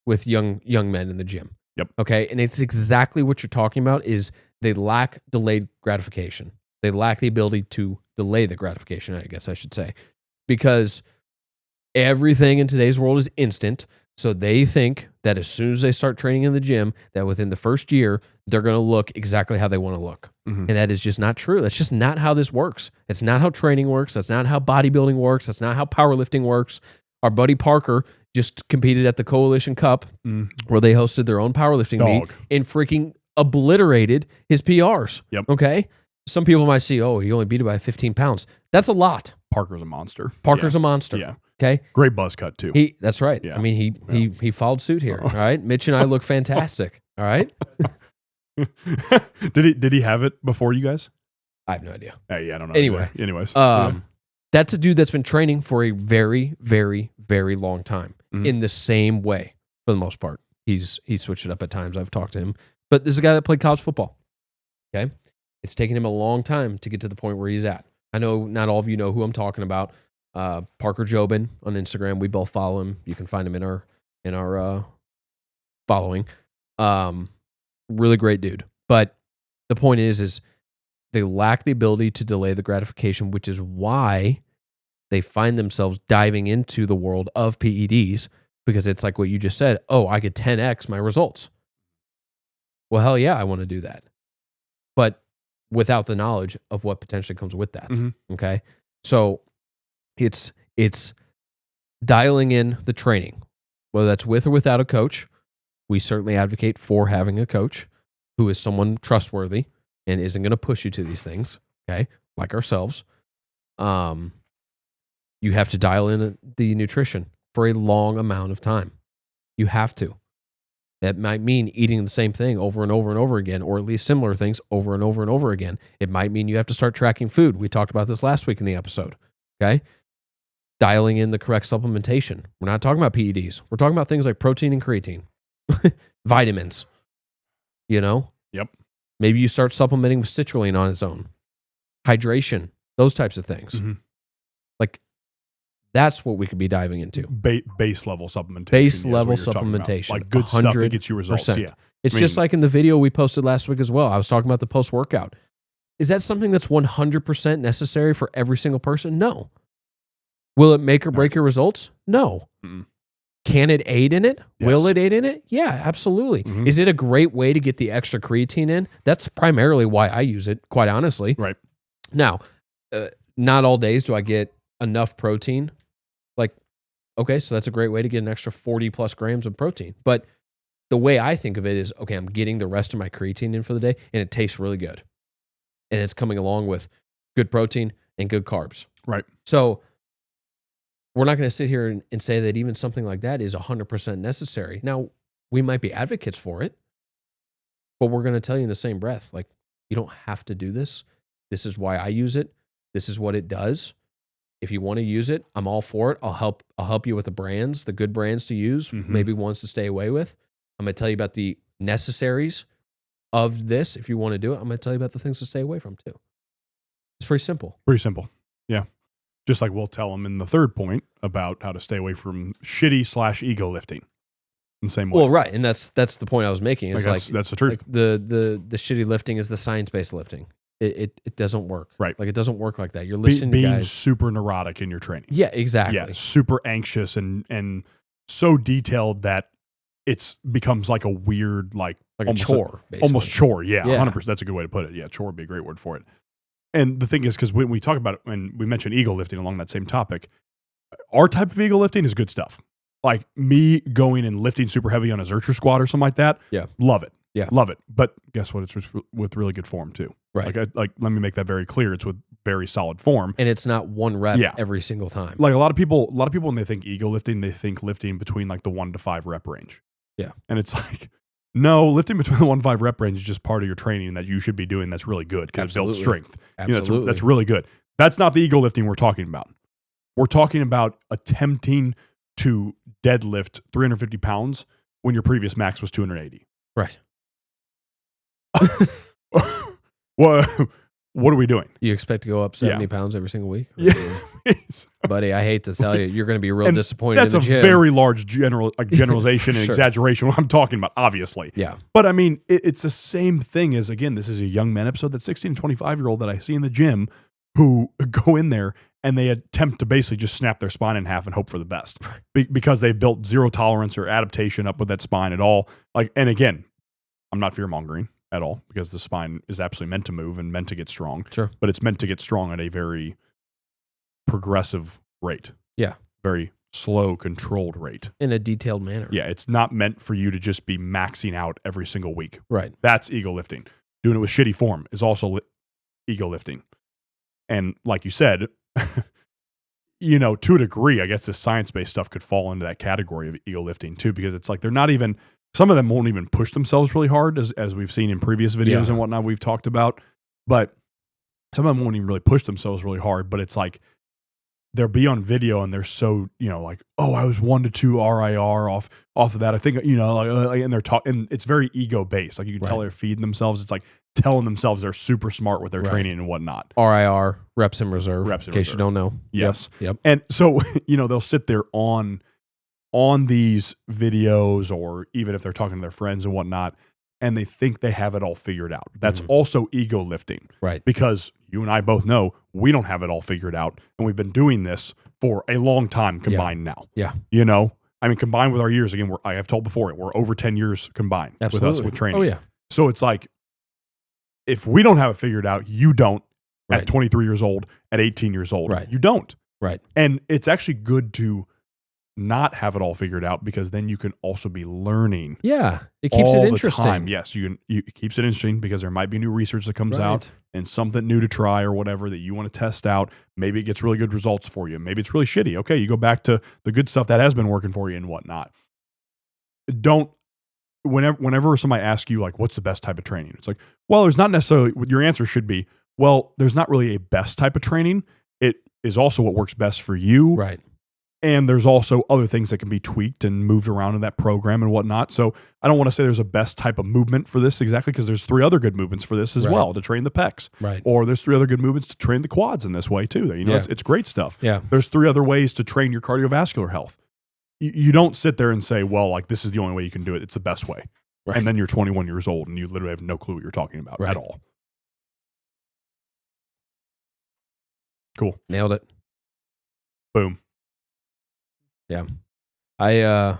with young men in the gym. Yep. Okay. And it's exactly what you're talking about is they lack delayed gratification. They lack the ability to delay the gratification, I guess I should say, because everything in today's world is instant. So they think that as soon as they start training in the gym, that within the first year, they're going to look exactly how they want to look. And that is just not true. That's just not how this works. It's not how training works. That's not how bodybuilding works. That's not how powerlifting works. Our buddy Parker just competed at the Coalition Cup where they hosted their own powerlifting meet and freaking obliterated his PRs. Yep. Okay. Some people might see, oh, he only beat it by 15 pounds. That's a lot. Parker's a monster. Parker's a monster. Yeah. Okay. Great buzz cut too. That's right. Yeah. I mean, he followed suit here. All right. Mitch and I look fantastic. All right. Did he have it before you guys? I have no idea. Yeah, I don't know. Anyway. Anyways. That's a dude that's been training for a very, very, very long time in the same way for the most part. He's switched it up at times. I've talked to him. But this is a guy that played college football. Okay. It's taken him a long time to get to the point where he's at. I know not all of you know who I'm talking about. Parker Jobin on Instagram. We both follow him. You can find him in our following. Really great dude. But the point is they lack the ability to delay the gratification, which is why they find themselves diving into the world of PEDs because it's like what you just said. Oh, I could 10x my results. Well, hell yeah, I want to do that. But without the knowledge of what potentially comes with that. Okay. So it's dialing in the training, whether that's with or without a coach. We certainly advocate for having a coach who is someone trustworthy and isn't going to push you to these things. Okay. Like ourselves. You have to dial in the nutrition for a long amount of time. You have to. That might mean eating the same thing over and over and over again, or at least similar things over and over and over again. It might mean you have to start tracking food. We talked about this last week in the episode. Okay. Dialing in the correct supplementation. We're not talking about PEDs. We're talking about things like protein and creatine, vitamins, Yep. Maybe you start supplementing with citrulline on its own, hydration, those types of things. Like that's what we could be diving into. Base level supplementation. Base level supplementation. Like good stuff that gets you results. Yeah. It's just like in the video we posted last week as well. I was talking about the post-workout. Is that something that's 100% necessary for every single person? No. Will it make or break your results? No. Can it aid in it? Yes. Will it aid in it? Yeah, absolutely. Is it a great way to get the extra creatine in? That's primarily why I use it, quite honestly. Right. Now, not all days do I get enough protein. Like, okay, so that's a great way to get an extra 40 plus grams of protein. But the way I think of it is, okay, I'm getting the rest of my creatine in for the day, and it tastes really good. And it's coming along with good protein and good carbs. Right. So we're not going to sit here and say that even something like that is 100% necessary. Now, we might be advocates for it, but we're going to tell you in the same breath, like, you don't have to do this. This is why I use it. This is what it does. If you want to use it, I'm all for it. I'll help you with the brands, the good brands to use, maybe ones to stay away with. I'm going to tell you about the necessaries of this. If you want to do it, I'm going to tell you about the things to stay away from too. It's pretty simple. Pretty simple. Yeah. Just like we'll tell them in the third point about how to stay away from shitty/ego lifting. In the same way. Well, right, and that's the point I was making. It's that's the truth. Like the shitty lifting is the science-based lifting. It doesn't work. Right. Like it doesn't work like that. You're listening to being guys. super neurotic in your training. Yeah, exactly. Yeah, super anxious and so detailed that it's becomes like a weird like a chore, basically. Almost chore. Yeah, Yeah. 100%. That's a good way to put it. Yeah, chore would be a great word for it. And the thing is, because when we talk about it, when we mention ego lifting along that same topic, our type of ego lifting is good stuff. Like me going and lifting super heavy on a Zercher squat or something like that. Yeah. Love it. Yeah. Love it. But guess what? It's with really good form too. Right. Like let me make that very clear. It's with very solid form. And it's not one rep every single time. Like a lot of people when they think ego lifting, they think lifting between like the 1 to 5 rep range. Yeah. And it's like, no, lifting between the 1 to 5 rep range is just part of your training that you should be doing. That's really good because it builds strength. Absolutely. That's really good. That's not the ego lifting we're talking about. We're talking about attempting to deadlift 350 pounds when your previous max was 280. Right. What are we doing? You expect to go up 70 pounds every single week? Yeah. Buddy, I hate to tell you, you're going to be real disappointed That's in the gym. a very large generalization and exaggeration what I'm talking about, obviously. Yeah. But I mean, it's the same thing as, again, this is a young men episode, that 16 to 25-year-old that I see in the gym who go in there and they attempt to basically just snap their spine in half and hope for the best because they've built zero tolerance or adaptation up with that spine at all. Like, and again, I'm not fear-mongering at all because the spine is absolutely meant to move and meant to get strong. Sure. But it's meant to get strong at a very progressive rate. Yeah. Very slow, controlled rate. In a detailed manner. Yeah. It's not meant for you to just be maxing out every single week. Right. That's ego lifting. Doing it with shitty form is also ego lifting. And like you said, to a degree, I guess this science-based stuff could fall into that category of ego lifting too, because it's like they're not even, some of them won't even push themselves really hard as we've seen in previous videos and whatnot we've talked about, but some of them won't even really push themselves really hard, but it's like they'll be on video and they're so, like, oh, I was 1 to 2 RIR off of that. I think, and they're talking, and it's very ego based. Like you can tell they're feeding themselves. It's like telling themselves they're super smart with their training and whatnot. RIR, reps in reserve, in case you don't know. Yes. Yep. And so, they'll sit there on these videos, or even if they're talking to their friends and whatnot, and they think they have it all figured out. That's also ego lifting. Right. Because you and I both know we don't have it all figured out. And we've been doing this for a long time combined now. Yeah. I mean, combined with our years, again, I have told before, we're over 10 years combined with us with training. Oh, yeah. So it's like, if we don't have it figured out, you don't at 23 years old, at 18 years old. Right. You don't. Right. And it's actually good to not have it all figured out, because then you can also be learning. Yeah, it keeps it interesting. The time. Yes, it keeps it interesting because there might be new research that comes out and something new to try or whatever that you want to test out. Maybe it gets really good results for you. Maybe it's really shitty. Okay, you go back to the good stuff that has been working for you and whatnot. Whenever somebody asks you, like, what's the best type of training? It's like, well, there's not necessarily, your answer should be, well, there's not really a best type of training. It is also what works best for you. Right. And there's also other things that can be tweaked and moved around in that program and whatnot. So I don't want to say there's a best type of movement for this exactly, because there's 3 other good movements for this as well to train the pecs. Right. Or there's 3 other good movements to train the quads in this way too. It's great stuff. Yeah. There's 3 other ways to train your cardiovascular health. You don't sit there and say, well, like, this is the only way you can do it. It's the best way. Right. And then you're 21 years old and you literally have no clue what you're talking about at all. Cool. Nailed it. Boom. Yeah. I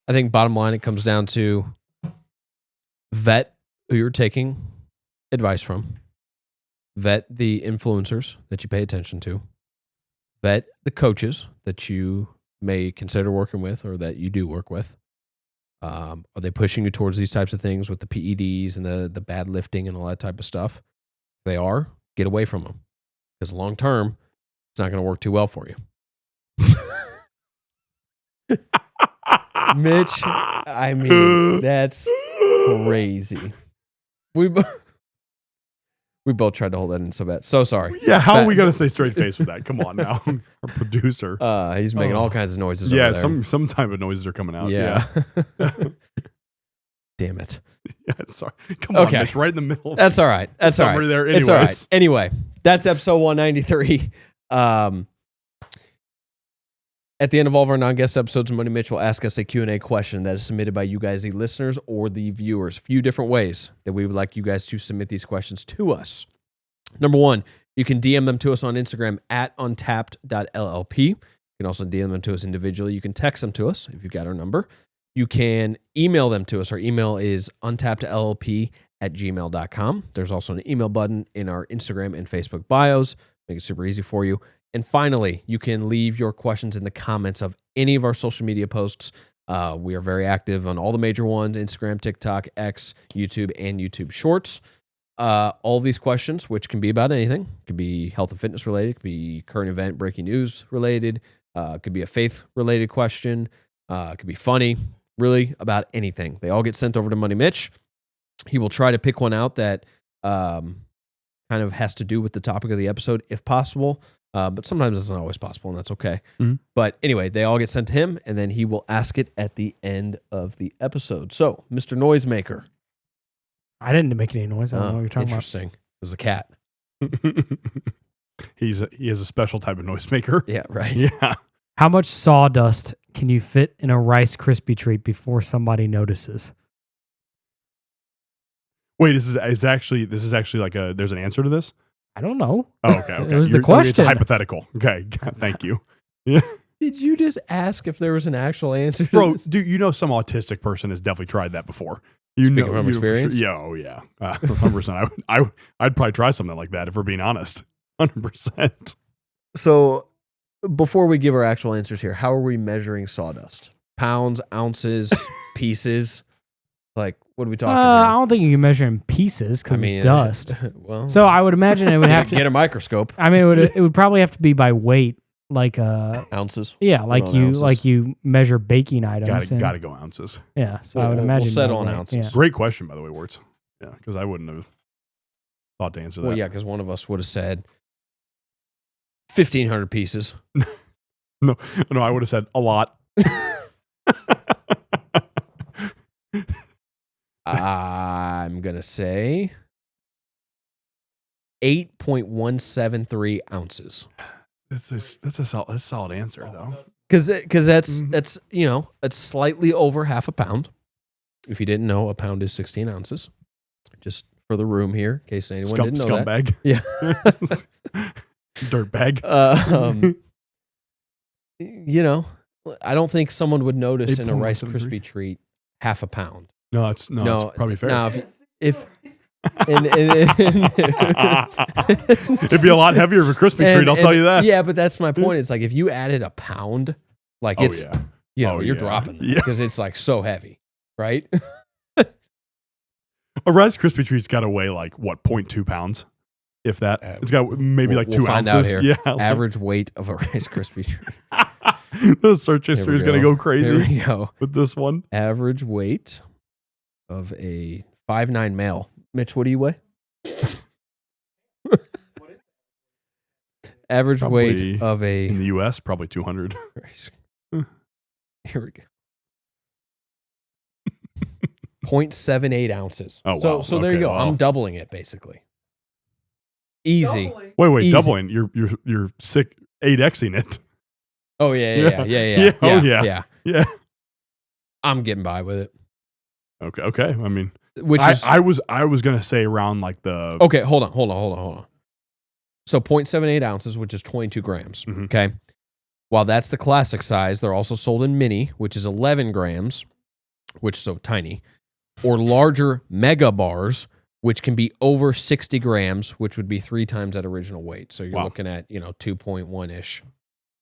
think bottom line, it comes down to vet who you're taking advice from, vet the influencers that you pay attention to, vet the coaches that you may consider working with or that you do work with. Are they pushing you towards these types of things with the PEDs and the bad lifting and all that type of stuff? If they are, get away from them, because long term, it's not going to work too well for you. Mitch, I mean, that's crazy. We both tried to hold that in so bad. So sorry. Yeah, how are we going to stay straight face with that? Come on now. Our producer. He's making all kinds of noises Yeah, over there. some type of noises are coming out. Yeah. Damn it. Yeah, sorry. Come on, Mitch, right in the middle. That's all right. That's all right. There it's all right. anyways. Anyway, that's episode 193. At the end of all of our non-guest episodes, Money Mitch will ask us a Q&A question that is submitted by you guys, the listeners or the viewers. A few different ways that we would like you guys to submit these questions to us. Number one, you can DM them to us on Instagram at untapped.llp. You can also DM them to us individually. You can text them to us if you've got our number. You can email them to us. Our email is untappedllp@gmail.com. There's also an email button in our Instagram and Facebook bios. Make it super easy for you. And finally, you can leave your questions in the comments of any of our social media posts. We are very active on all the major ones, Instagram, TikTok, X, YouTube, and YouTube Shorts. All these questions, which can be about anything, could be health and fitness related, could be current event, breaking news related, could be a faith-related question, could be funny, really about anything. They all get sent over to Money Mitch. He will try to pick one out that kind of has to do with the topic of the episode, if possible. But sometimes it's not always possible, and that's okay. Mm-hmm. But anyway, they all get sent to him, and then he will ask it at the end of the episode. So, Mr. Noisemaker. I didn't make any noise. I don't know what you're talking interesting. It was a cat. He has a special type of noisemaker. Yeah, right. Yeah. How much sawdust can you fit in a Rice Krispie treat before somebody notices? Wait, this is actually like there's an answer to this? I don't know. Oh, okay. It was the question. It's a hypothetical. Okay, thank you. Yeah. Did you just ask if there was an actual answer to Bro, this? dude, you know some autistic person has definitely tried that before. Speaking from experience? Sure. Yeah, oh yeah. 100%. I'd probably try something like that if we're being honest. 100%. So, before we give our actual answers here, how are we measuring sawdust? Pounds, ounces, pieces? Like, what are we talking here? I don't think you can measure in pieces because it's dust. Well, so I would imagine it would have to get a microscope. I mean, it would probably have to be by weight, like ounces. Yeah, like you measure baking items. Gotta go ounces. Yeah, so I would imagine we'll settle on ounces. Yeah. Great question, by the way, Wurtz. Yeah, because I wouldn't have thought to answer that. Well, yeah, because one of us would have said 1,500 pieces. No, I would have said a lot. I'm going to say 8.173 ounces. That's a solid answer, though. Because that's it's slightly over half a pound. If you didn't know, a pound is 16 ounces. Just for the room here, in case anyone didn't know scumbag. That. Yeah. Dirtbag. I don't think someone would notice in a Rice Krispie treat half a pound. No, it's probably fair. Now, if it'd be a lot heavier of a Krispie treat, I'll tell you that. Yeah, but that's my point. It's like if you added a pound, like you're dropping that because it's like so heavy, right? A Rice Krispie treat's got to weigh like what, 0.2 pounds, if that. It's got maybe like 2 find ounces. Out here. Yeah, average weight of a Rice Krispie treat. The search history is going to go crazy. There we go with this one. Average weight of a 5'9" male. Mitch, what do you weigh? Average weight of a... In the U.S., probably 200. Here we go. 0.78 ounces. Oh, wow. So there you go. Wow. I'm doubling it, basically. Easy. Doubling. Wait, Easy. doubling. You're 8Xing it. Oh, yeah. Oh, yeah. Yeah. I'm getting by with it. Okay. I mean... I was gonna say around like the okay. Hold on. So 0.78 ounces, which is 22 grams. Mm-hmm. Okay. While that's the classic size, they're also sold in mini, which is 11 grams, which is so tiny, or larger mega bars, which can be over 60 grams, which would be 3 times that original weight. So you're looking at 2.1 ish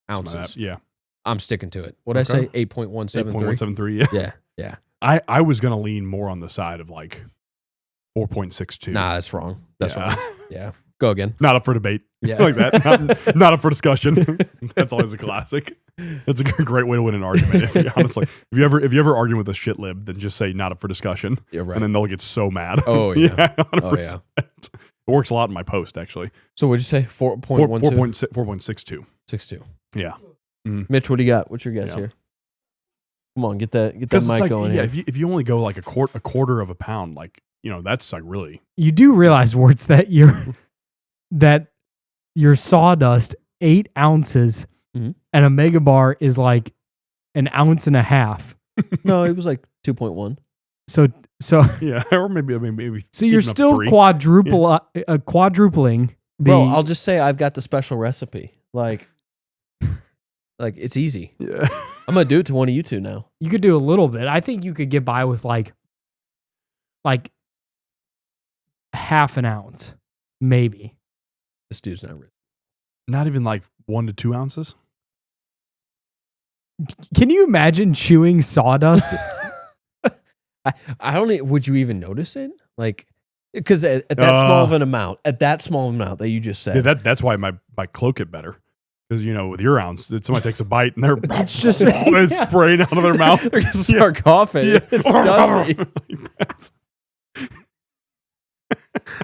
ounces. Yeah. I'm sticking to it. What'd I say? 8.173. 8.173. Yeah. I was going to lean more on the side of like 4.62. Nah, that's wrong. That's wrong. Yeah. Go again. Not up for debate. Yeah. Like that. Not up for discussion. That's always a classic. That's a great way to win an argument. Honestly, if you ever argue with a shit lib, then just say not up for discussion. Yeah, right. And then they'll get so mad. Oh, yeah. 100%. Oh, yeah. It works a lot in my post, actually. So what'd you say? 4.62. 6.2. Yeah. Mm-hmm. Mitch, what do you got? What's your guess here? Come on, get that mic going. Yeah, here. if you only go like a quarter of a pound, like that's like really. You do realize, Wurtz, that your sawdust 8 ounces mm-hmm. and a mega bar is like an ounce and a half. No, it was like 2.1. So Yeah, or maybe so you're even up still 3. quadrupling the, Bro, I'll just say I've got the special recipe. Like it's easy. Yeah. I'm gonna do it to one of you two now. you could do a little bit. I think you could get by with like half an ounce, maybe. This dude's not rich. Not even like 1 to 2 ounces. Can you imagine chewing sawdust? I don't. Would you even notice it? Like, because at that small of an amount, that you just said, Yeah, that's why my cloak get better. Because, with your ounce, somebody takes a bite and they're It's just spraying out of their mouth. they're gonna start coughing. Yeah. It's dusty.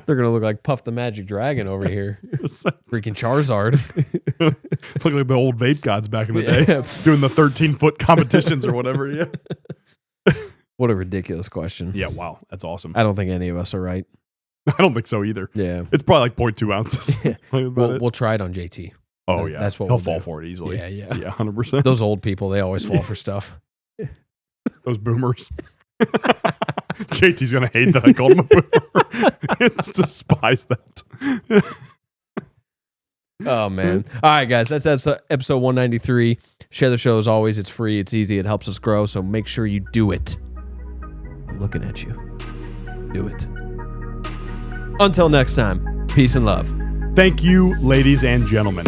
They're gonna look like Puff the Magic Dragon over here. Freaking Charizard. Look like the old vape gods back in the day, Yeah. doing the 13-foot competitions or whatever. Yeah. What a ridiculous question. Yeah. Wow. That's awesome. I don't think any of us are right. I don't think so either. Yeah. It's probably like 0.2 ounces. Yeah. We'll We'll try it on JT. yeah. That's what he'll we'll fall do. for it easily. Yeah, yeah. Yeah. 100%. Those old people, they always fall for stuff. Those boomers. JT's gonna hate that I called him a boomer. It's despise that. Oh, man. All right, guys. That's episode 193. Share the show as always. It's free. It's easy. It helps us grow. So make sure you do it. I'm looking at you. Do it. Until next time, peace and love. Thank you, ladies and gentlemen.